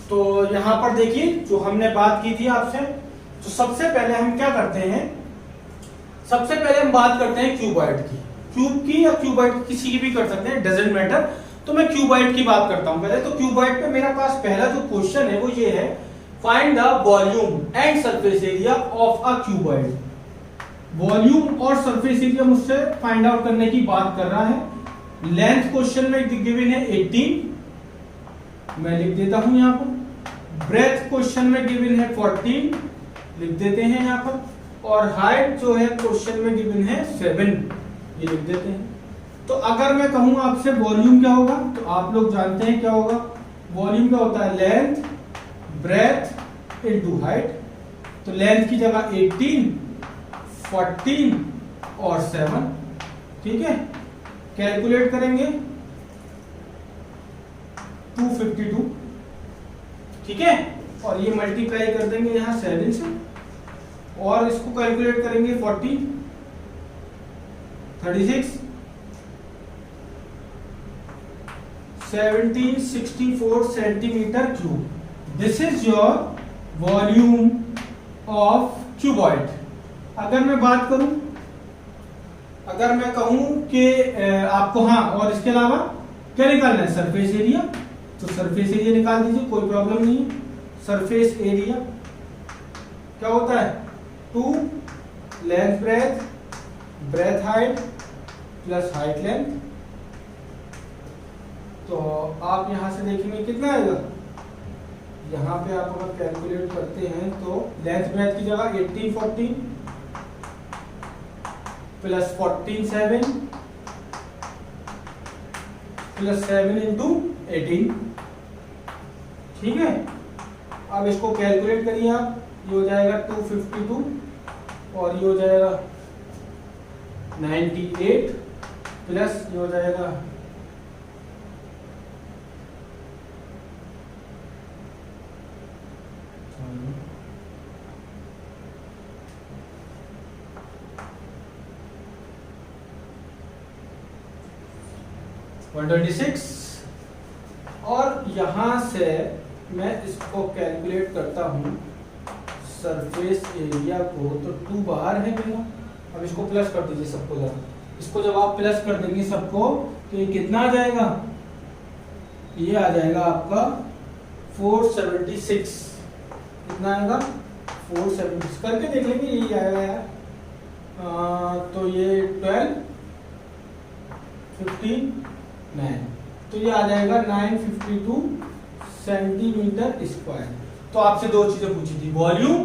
तो यहाँ पर देखिए जो हमने बात की थी आपसे, तो सबसे पहले हम क्या करते हैं, सबसे पहले हम बात करते हैं क्यूबॉइड की, क्यूब की या क्यूबॉइड की, किसी की भी कर सकते हैं, डजंट मैटर। तो मैं क्यूबॉइड की बात करता हूं पहले। तो क्यूबॉइड पे मेरा पास पहला जो क्वेश्चन है वो ये है, find the volume and surface area of a cuboid. Volume और सरफेस एरिया मुझसे फाइंड आउट करने की बात कर रहा है। लेंथ क्वेश्चन में गिवन है 18, मैं लिख देता हूं यहां पर। ब्रेथ क्वेश्चन में गिवन है 14, लिख देते हैं यहां पर। और हाइट जो है क्वेश्चन में गिवन है 7, ये लिख देते हैं। तो अगर मैं कहूं आपसे वॉल्यूम क्या होगा, तो आप लोग जानते हैं क्या होगा। वॉल्यूम क्या होता है, लेंथ ब्रेथ इनटू हाइट। तो लेंथ की जगह 18, 14 और 7, ठीक है। कैलकुलेट करेंगे 252, ठीक है। और ये मल्टीप्लाई कर देंगे यहां 7 से, और इसको कैलकुलेट करेंगे 40, 36, 1764 centimetre cube. This is your volume of cuboid. अगर मैं बात करूं, अगर मैं कहूं कि आपको, हाँ, और इसके अलावा क्या निकालना है, सरफेस एरिया, तो सरफेस एरिया निकाल दीजिए, कोई प्रॉब्लम नहीं है। सरफेस एरिया क्या होता है, 2 length breadth, breadth height plus height length. तो आप यहां से देखेंगे कितना आएगा, यहां पे आप अगर कैलकुलेट करते हैं तो लेंथ ब्रेथ की जगह 18, 14 प्लस 14, 7 प्लस 7 इंटू 18, ठीक है। अब इसको कैलकुलेट करिए आप, ये हो जाएगा 252 और ये हो जाएगा 98 प्लस ये हो जाएगा 126। और यहां से मैं इसको कैलकुलेट करता हूं सरफेस एरिया को, तो 2 बाहर है मेरा। अब इसको प्लस कर दीजिए सबको जरा, इसको जब आप प्लस कर देंगे सबको तो ये कितना आ जाएगा, ये आ जाएगा आपका 476। कितना आएगा, 476 करके देख लेंगे, यही आएगा यार। तो ये 12, 15, 9, तो ये आ जाएगा 952 सेंटीमीटर स्क्वायर। तो आपसे 2 चीजें पूछी थी, वॉल्यूम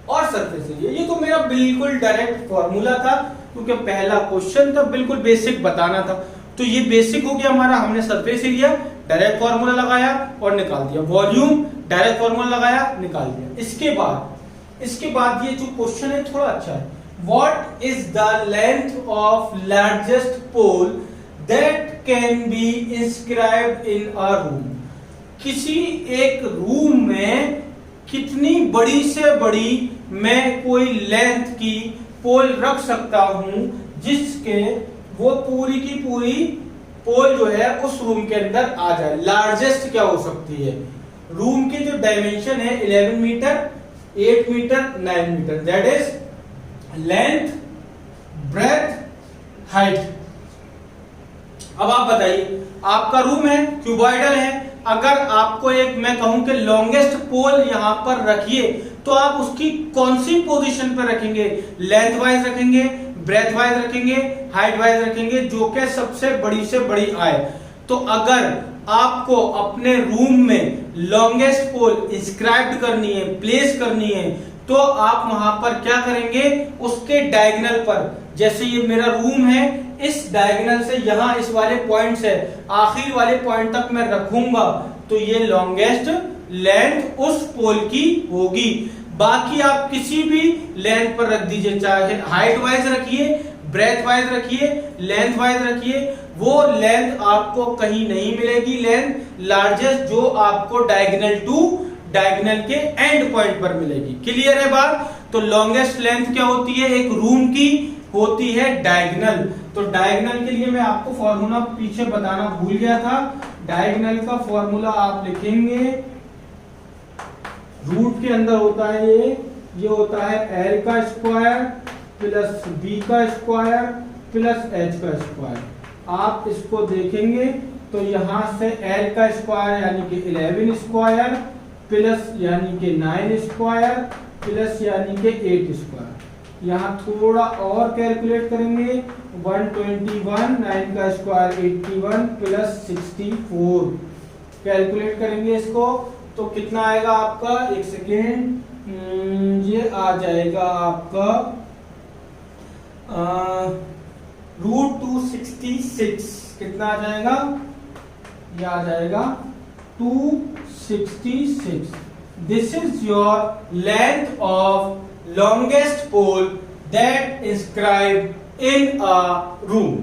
और सरफेस एरिया। ये तो मेरा बिल्कुल डायरेक्ट फॉर्मूला था, क्योंकि पहला क्वेश्चन था, बिल्कुल बेसिक बताना था। तो ये बेसिक हो गया हमारा, हमने सरफेस एरिया डायरेक्ट फॉर्मूला लगाया और निकाल दिया, वॉल्यूम डायरेक्ट फॉर्मूला लगाया निकाल दिया। इसके बाद ये जो क्वेश्चन है थोड़ा अच्छा है। What is the length of largest pole that can be inscribed in a room. किसी एक रूम में कितनी बड़ी से बड़ी मैं कोई लेंथ की पोल रख सकता हूं जिसके वो पूरी की पूरी पोल जो है उस रूम के अंदर आ जाए। लार्जेस्ट क्या हो सकती है, रूम के जो डायमेंशन है 11 metre, 8 metre, 9 metre, that is length breadth height. अब आप बताइए, आपका रूम है, क्यूबॉइडल है, अगर आपको एक मैं कहूं कि लॉन्गेस्ट पोल यहां पर रखिए, तो आप उसकी कौन सी पोजीशन पर रखेंगे, लेंथ वाइज रखेंगे, ब्रेथ वाइज रखेंगे, हाइट वाइज रखेंगे, जो कि सबसे बड़ी से बड़ी आए। तो अगर आपको अपने रूम में लॉन्गेस्ट पोल इंस्क्राइब्ड करनी है, प्लेस करनी है, तो आप वहां पर क्या करेंगे, उसके डायगोनल पर, जैसे ये मेरा रूम है, इस डायगोनल से यहां इस वाले पॉइंट से आखिरी वाले पॉइंट तक मैं रखूंगा, तो ये लॉन्गेस्ट लेंथ उस पोल की होगी। बाकी आप किसी भी लेंथ पर रख दीजिए, चाहे हाइट वाइज रखिए, ब्रेथ वाइज रखिए, लेंथ वाइज रखिए, वो लेंथ आपको कहीं नहीं मिलेगी। लेंथ लार्जेस्ट जो आपको डायगोनल टू डायगोनल के एंड पॉइंट पर मिलेगी। क्लियर है बात। तो लॉन्गेस्ट लेंथ क्या होती है एक रूम की, होती है डायगोनल। तो डायगोनल के लिए मैं आपको फॉर्मूला पीछे बताना भूल गया था। डायगोनल का फॉर्मूला आप लिखेंगे रूट के अंदर होता है ये होता है l का स्क्वायर प्लस b का स्क्वायर प्लस h का स्क्वायर। आप इसको देखेंगे तो यहाँ से l का स्क्वायर यानी कि 11 स्क्वायर प्लस यानी कि 9 स्क्वायर प्लस यानी कि 8 स्क्वायर। यहाँ थोड़ा और कैलकुलेट करेंगे 121, 9 का स्क्वायर 81 प्लस 64 कैलकुलेट करेंगे इसको तो कितना आएगा आपका, एक सेकेंड, ये आ जाएगा आपका √266। कितना आ जाएगा, ये आ जाएगा 266। This is your length of longest pole that inscribe in a room.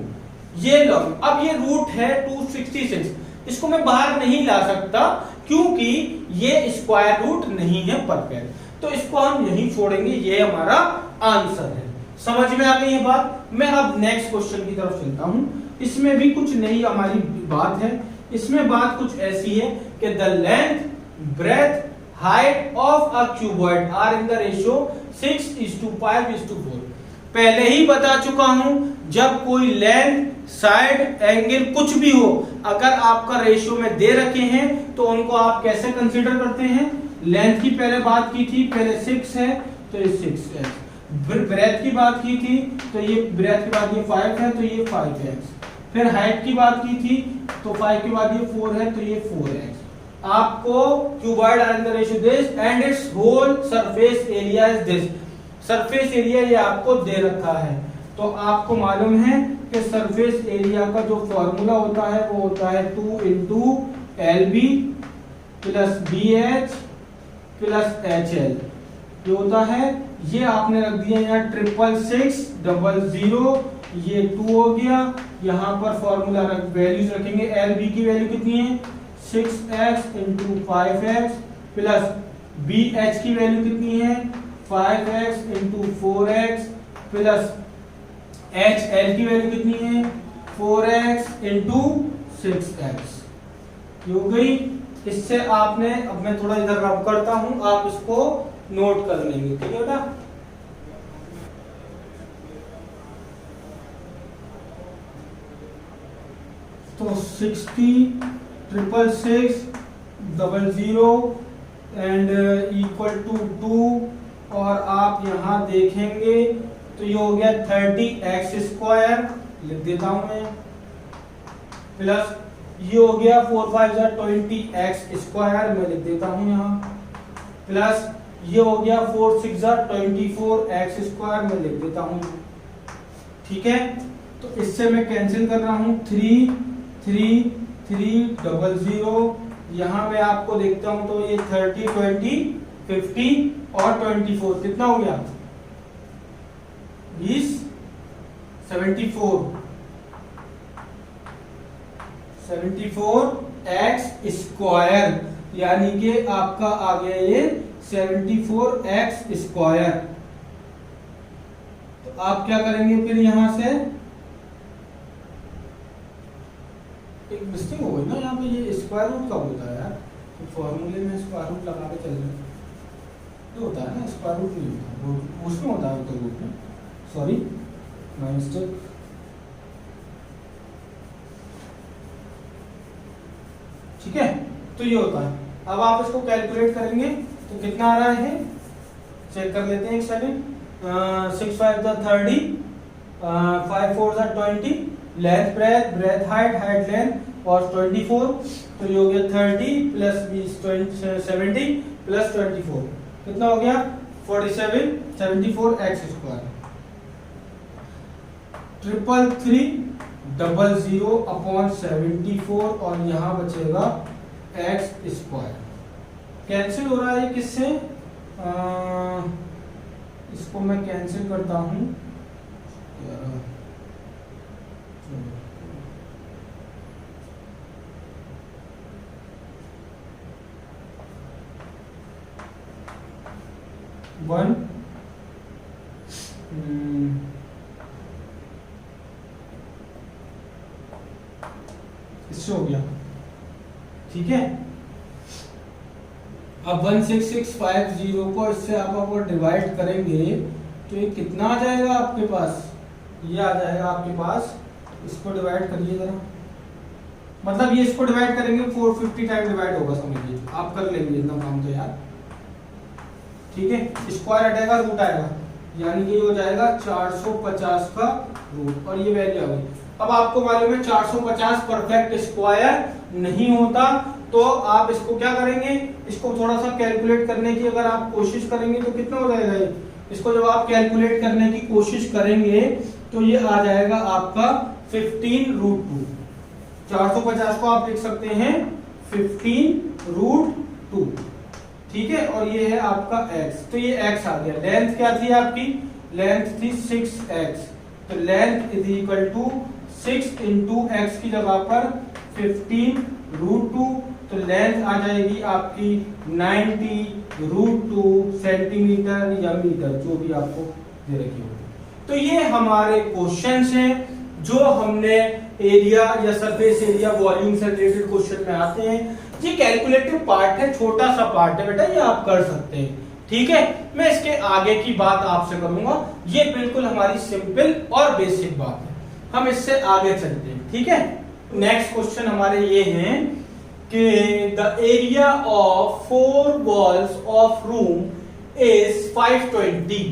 ये लॉन्ग, अब ये रूट है 266, इसको मैं बाहर नहीं ला सकता क्योंकि ये स्क्वायर रूट नहीं है परफेक्ट, तो इसको हम यहीं छोड़ेंगे, ये हमारा आंसर है। समझ में आ गई ये बात। मैं अब नेक्स्ट क्वेश्चन की तरफ चलता हूं। इसमें भी कुछ नई हमारी बात है। इसमें बात कुछ ऐसी है कि the length, breadth, height of a cuboid are in the ratio 6:5:4। पहले ही बता चुका हूं, जब कोई लेंथ, साइड, एंगल कुछ भी हो, अगर आपका रेशियो में दे रखे हैं तो उनको आप कैसे कंसीडर करते हैं। लेंथ की पहले बात की थी, पहले 6 है तो ये 6x, ब्रेथ की बात की थी तो ये ब्रेथ के बाद ये 5 है तो ये 5x, फिर हाइट की बात की थी तो 5 के बाद ये 4 है तो ये 4x। आपको cuboid are in the ratio this and it's whole surface area is this. Surface area ये आपको दे रखा है, तो आपको मालूम है कि सरफेस एरिया का जो फॉर्मूला होता है वो होता है 2 × LB plus BH plus HL। ये होता है, ये आपने रख दिया यहाँ 66600, ये 2 हो गया। यहाँ पर फॉर्मूला वैल्यूज रखेंगे। LB की वैल्यू कितनी है, 6x × 5x प्लस BH की वैल्यू कितनी है, 5x × 4x प्लस HL की वैल्यू कितनी है, 4x × 6x। ये हो गई। इससे आपने, अब मैं थोड़ा इधर रब करता हूं, आप इसको नोट कर लेंगे, ठीक है बेटा। तो 60,666,00 एंड इक्वल टू 2, और आप यहां देखेंगे तो ये हो गया 30x², लिख देता हूं मैं, प्लस ये हो गया 4 5 20x², मैं लिख देता हूं यहां, प्लस ये हो गया 4 6 24x², मैं लिख देता हूं, ठीक है। तो इससे मैं कैंसिल कर रहा हूं, 3 3 300। यहां मैं आपको देखता हूं तो ये 30 20 50 और 24 कितना हो गया, 20 74x², यानी कि आपका आ गया ये 74x²। तो आप क्या करेंगे फिर, यहां से एक मिस्टेक हो गई ना, यहाँ पे ये स्क्वायर रूट कब होता है यार, तो फॉर्मूले में स्क्वायर रूट लगा के चल रहे तो होता है ना, स्क्वायर रूट नहीं होता, उसमें होता है उत्तर रूट में, सॉरी माय मिस्टेक। ठीक है, तो ये होता है। अब आप इसको कैलकुलेट करेंगे तो कितना आ रहा है, चेक कर लेते हैं एक second. 6 5 30, 5 4 20, length breadth, breadth height, height length और 24, तो ये हो गया 30 प्लस 20 70 प्लस 24 कितना हो गया, 47 74x²। 33300/74 और यहाँ बचेगा x²। कैंसिल हो रहा है किससे, इसको मैं कैंसिल करता हूं, 1 इससे हो गया, ठीक है। अब 16650 को इससे आप अगर डिवाइड करेंगे तो ये कितना आ जाएगा आपके पास, ये आ जाएगा आपके पास, इसको डिवाइड करिए जरा, मतलब ये इसको डिवाइड करेंगे 450 टाइम डिवाइड होगा, समझिए आप कर लेंगे इतना काम तो यार, ठीक है। स्क्वायर हटेगा रूट आएगा, यानी कि ये हो जाएगा 450 का रूट, और ये वैल्यू आ गई। अब आपको मालूम है 450 परफेक्ट स्क्वायर नहीं होता, तो आप इसको क्या करेंगे, इसको थोड़ा सा कैलकुलेट करने की अगर आप कोशिश करेंगे तो कितना हो जाएगा ये, इसको जब आप कैलकुलेट करने की कोशिश करेंगे तो ये आ जाएगा आपका 15√2। 450 को आप लिख सकते हैं 15√2, ठीक है, और ये है आपका x, तो ये x आ गया। लेंथ क्या थी आपकी, लेंथ थी 6x, तो length is equal to 6 into x की जगह पर 15√2, तो लेंथ आ जाएगी आपकी 90√2 सेंटीमीटर या मीटर, जो भी आपको दे रखी हो। तो ये हमारे क्वेश्चंस हैं जो हमने एरिया या सरफेस एरिया वॉल्यूम से रिलेटेड क्वेश्चन में आते हैं। ये कैलकुलेटिव पार्ट है, छोटा सा पार्ट है बेटा, ये आप कर सकते हैं, ठीक है। मैं इसके आगे की बात आपसे करूंगा, ये बिल्कुल हमारी सिंपल और बेसिक बात है, हम इससे आगे चलते हैं, ठीक है। नेक्स्ट क्वेश्चन हमारे ये हैं कि the area of 4 walls of room is 520।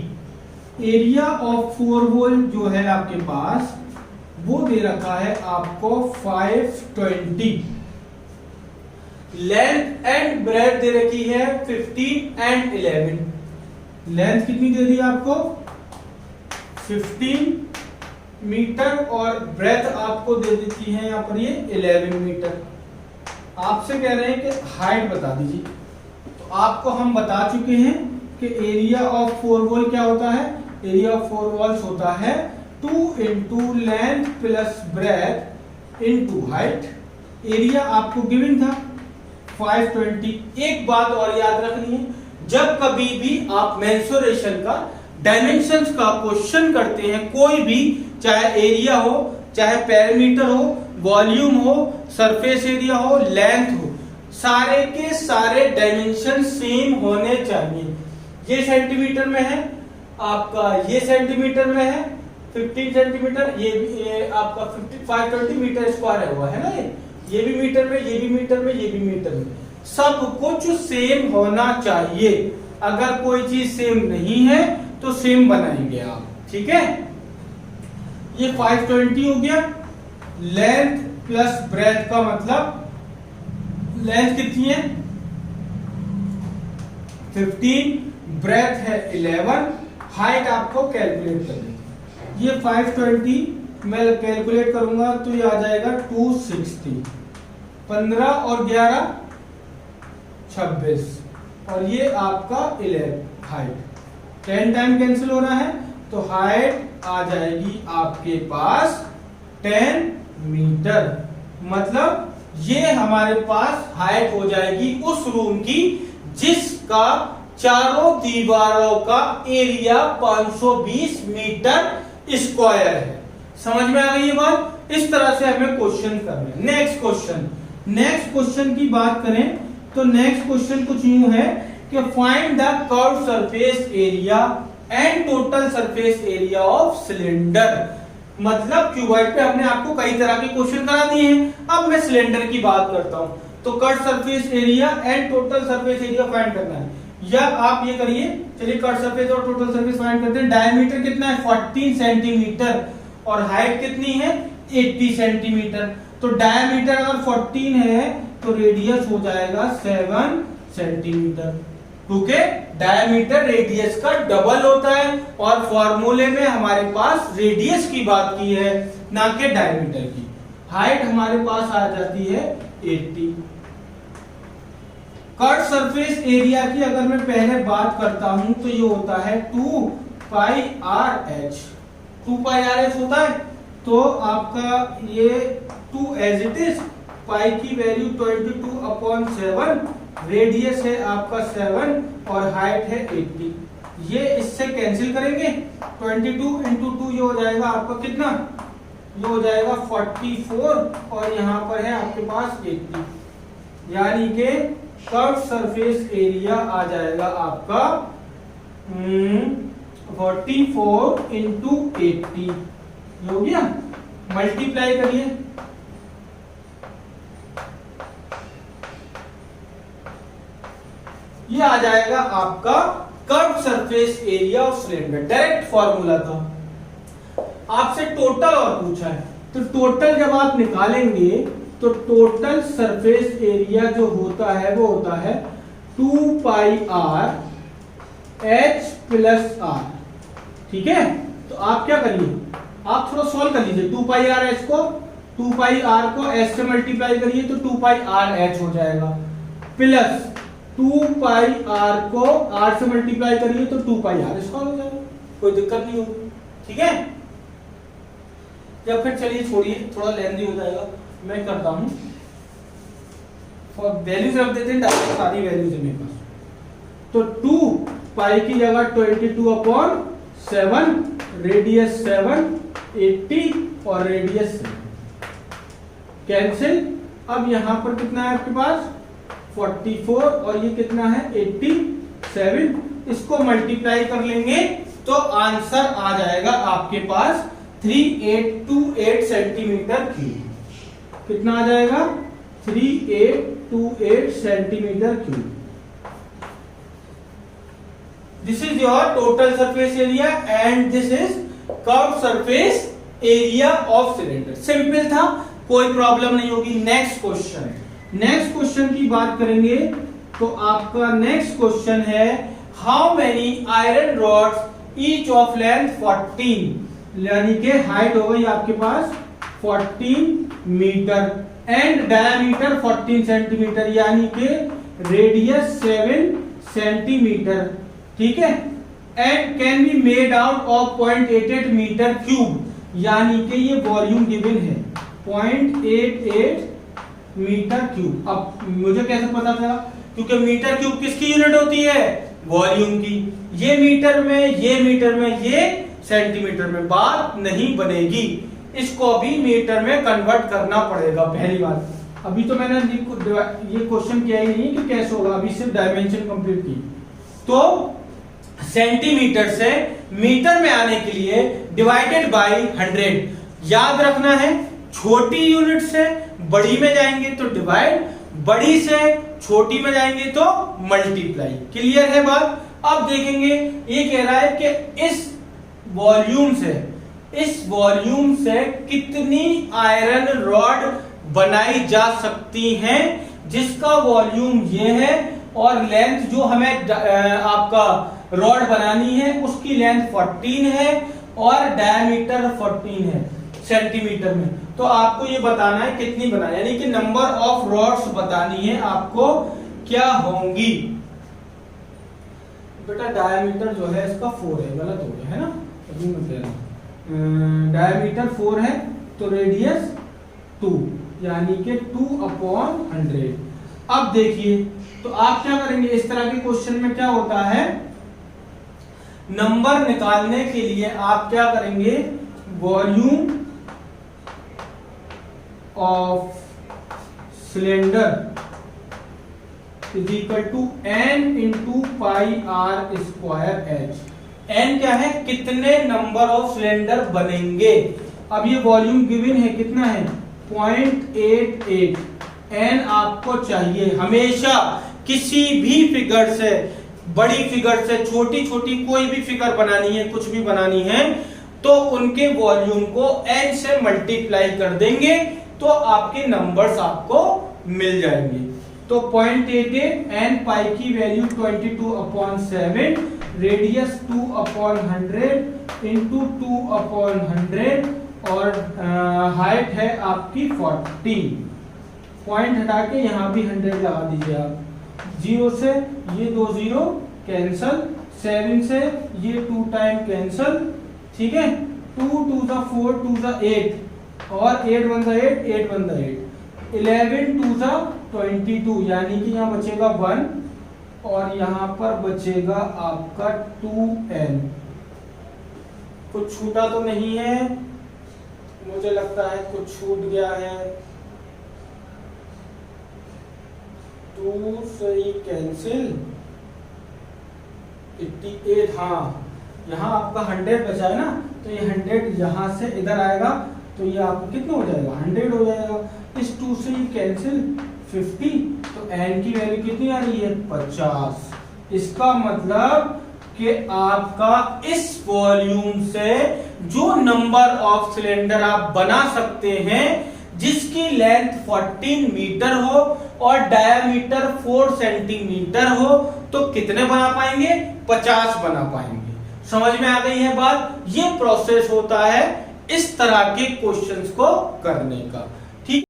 Area of 4 wall जो है आपके पास वो दे रखा है आपको 520। लेंथ एंड ब्रेथ दे रखी है 15 एंड 11। लेंथ कितनी दे दी आपको 15 मीटर और ब्रेथ आपको दे देती है यहाँ पर ये 11 मीटर। आपसे कह रहे हैं कि हाइट बता दीजिए, तो आपको हम बता चुके हैं कि एरिया ऑफ 4 वॉल क्या होता है, एरिया ऑफ 4 वॉल्स होता है 2 into length plus breadth into height. Area आपको गिवन था 520। एक बात और याद रखनी है, जब कभी भी आप मेंसुरेशन का डायमेंशंस का क्वेश्चन करते हैं, कोई भी चाहे एरिया हो, चाहे पैरामीटर हो, वॉल्यूम हो, सरफेस एरिया हो, लेंथ हो, सारे के सारे डायमेंशन सेम होने चाहिए। ये सेंटीमीटर में है आपका, ये सेंटीमीटर में है 15 सेंटीमीटर, ये आपका 520 मीटर स्क्वायर हुआ है ना, ये भी मीटर में, ये भी मीटर में, ये भी मीटर में, सब कुछ सेम होना चाहिए। अगर कोई चीज सेम नहीं है तो सेम बनाएंगे आप, ठीक है। ये 520 हो गया। लेंथ प्लस ब्रेथ का मतलब लेंथ कितनी है 15, ब्रेथ है 11, हाइट आपको कैलकुलेट करनी। ये 520 मैं कैलकुलेट करूंगा तो ये आ जाएगा 260, 15 और 11 26, और ये आपका 11 हाइट, 10 टाइम कैंसिल हो रहा है, तो हाइट आ जाएगी आपके पास 10 मीटर। मतलब ये हमारे पास हाइट हो जाएगी उस रूम की जिसका चारों दीवारों का एरिया 520 मीटर स्क्वायर है। समझ में आ गई ये बात? इस तरह से हमें क्वेश्चन करना है। नेक्स्ट क्वेश्चन की बात करें तो नेक्स्ट क्वेश्चन कुछ यूं है कि find the curve surface area and total surface area of cylinder. मतलब क्यूबॉइड पे हमने आपको कई तरह के क्वेश्चन करा दिए हैं, अब मैं सिलेंडर की बात करता हूं। तो cut surface area and total surface area find करना है, या आप ये करिए, चलिए कट सरफेस और टोटल सरफेस फाइंड करते हैं। डायमीटर कितना है 14 सेंटीमीटर और हाइट कितनी है 80 सेंटीमीटर। तो डायमीटर अगर 14 है तो रेडियस हो जाएगा 7 सेंटीमीटर, क्योंकि डायमीटर रेडियस का डबल होता है और फॉर्मूले में हमारे पास रेडियस की बात की है ना कि डायमीटर की। हाइट हमारे पास आ जाती है 80। कट सरफेस एरिया की अगर मैं पहले बात करता हूं तो ये होता है 2 पाई आर एच। 2 पाई आर एच होता है, तो आपका ये 2 एज इट इज, पाई की वैल्यू 22/7, रेडियस है आपका 7 और हाइट है 80। ये इससे कैंसिल करेंगे, 22 इंटू 2 ये हो जाएगा आपका कितना, ये हो जाएगा 44 और यहाँ पर है आपके पास 80, यानी कि कर्व सरफेस एरिया आ जाएगा आपका 44 इंटू 80 हो गया। मल्टीप्लाई करिए, ये आ जाएगा आपका curve surface area of cylinder. Direct formula था। आपसे टोटल और पूछा है, तो टोटल जब आप निकालेंगे तो टोटल सरफेस एरिया जो होता है वो होता है 2 पाई आर एच प्लस आर। ठीक है, तो आप क्या करिए, आप थोड़ा सॉल्व कर लीजिए। 2 पाई आर एच को 2 पाई आर को एच से मल्टीप्लाई करिए तो 2 पाई आर एच हो जाएगा, प्लस 2 पाई आर को आर से मल्टीप्लाई करिए तो 2 पाई आर सॉल्व हो जाएगा, कोई दिक्कत नहीं होगी। ठीक है, या फिर चलिए छोड़िए, थोड़ा लेंदी हो जाएगा, मैं करता हूं। फॉर वैल्यूज रख देते हैं, डायरेक्ट सारी वैल्यूज है मेरे पास। तो 2 पाई की जगह 22/7, रेडियस 7, 80 और रेडियस 7 कैंसिल। अब यहां पर कितना है आपके पास 44 और ये कितना है 87। इसको मल्टीप्लाई कर लेंगे तो आंसर आ जाएगा आपके पास 3828 सेंटीमीटर क्यूब। कितना आ जाएगा 3828 centimetre cube. This is your total surface area and this is curve surface area of cylinder. Simple था, कोई प्रॉब्लम नहीं होगी। नेक्स्ट क्वेश्चन, नेक्स्ट क्वेश्चन की बात करेंगे तो आपका नेक्स्ट क्वेश्चन है how many iron rods each of length 14, यानी कि हाइट हो गई आपके पास 14 मीटर एंड डायमीटर 14 सेंटीमीटर, यानी कि रेडियस 7 सेंटीमीटर। ठीक है, and can be made out of 0.88 metre cube, यानी कि ये वॉल्यूम गिवन है 0.88 मीटर क्यूब। अब मुझे कैसे पता चला, क्योंकि मीटर क्यूब किसकी यूनिट होती है, वॉल्यूम की। ये मीटर में, ये मीटर में, ये सेंटीमीटर में, बात नहीं बनेगी। इसको भी मीटर में कन्वर्ट करना पड़ेगा। पहली बात, अभी तो मैंने ये क्वेश्चन किया ही नहीं कि कैसे होगा, अभी सिर्फ डायमेंशन कंप्लीट की। तो सेंटीमीटर से मीटर में आने के लिए डिवाइडेड बाय 100 याद रखना है। छोटी यूनिट से बड़ी में जाएंगे तो डिवाइड, बड़ी से छोटी में जाएंगे तो मल्टीप्लाई। क्लियर है बात। अब देखेंगे, ये कह रहा है कि इस वॉल्यूम से कितनी आयरन रॉड बनाई जा सकती हैं, जिसका वॉल्यूम ये है और लेंथ जो हमें आपका रॉड बनानी है उसकी लेंथ 14 है और डायमीटर 14 है सेंटीमीटर में। तो आपको ये बताना है कितनी बनानी, यानी कि नंबर ऑफ रॉड्स बतानी है आपको क्या होंगी। बेटा डायमीटर जो है इसका 4 है, गलत हो गया है ना, अभी मैं कह रहा हूं डायमीटर 4 है तो रेडियस 2, यानी कि 2/100। अब देखिए, तो आप क्या करेंगे, इस तरह के क्वेश्चन में क्या होता है, नंबर निकालने के लिए आप क्या करेंगे, volume of cylinder is equal to n into pi r square h. n क्या है, कितने नंबर ऑफ सिलेंडर बनेंगे। अब ये वॉल्यूम गिवन है, कितना है 0.88। n आपको चाहिए हमेशा किसी भी फिगर से, बड़ी फिगर से छोटी छोटी कोई भी फिगर बनानी है, कुछ भी बनानी है, तो उनके वॉल्यूम को n से मल्टीप्लाई कर देंगे तो आपके नंबर्स आपको मिल जाएंगे। तो 0.88, n पाई की वैल्यू 22/7, रेडियस 2/100 इंटू 2/100 और हाइट है आपकी 40। पॉइंट हटा के यहाँ भी 100 लगा दीजिए आप। 0 से ये 2 0 कैंसल, 7 से ये 2 टाइम कैंसल। ठीक है, 2 2 4 2 8 और 8 1 8 8 1 8, 11 2 22, यानी कि यहाँ बचेगा 1 और यहाँ पर बचेगा आपका 2n। कुछ छूटा तो नहीं है, मुझे लगता है कुछ छूट गया है। 2 2 से ही कैंसिल 88। हाँ, यहाँ आपका 100 बचा है ना, तो ये 100 यहाँ से इधर आएगा, तो ये आपको कितना हो जाएगा 100 हो जाएगा। इस 2 से ही कैंसिल 50, तो n की वैल्यू कितनी आ रही है 50। इसका मतलब कि आपका इस वॉल्यूम से जो नंबर ऑफ सिलेंडर आप बना सकते हैं जिसकी लेंथ 14 मीटर हो और डायमीटर 4 सेंटीमीटर हो, तो कितने बना पाएंगे 50 बना पाएंगे। समझ में आ गई है बात। ये प्रोसेस होता है इस तरह के क्वेश्चंस को करने का।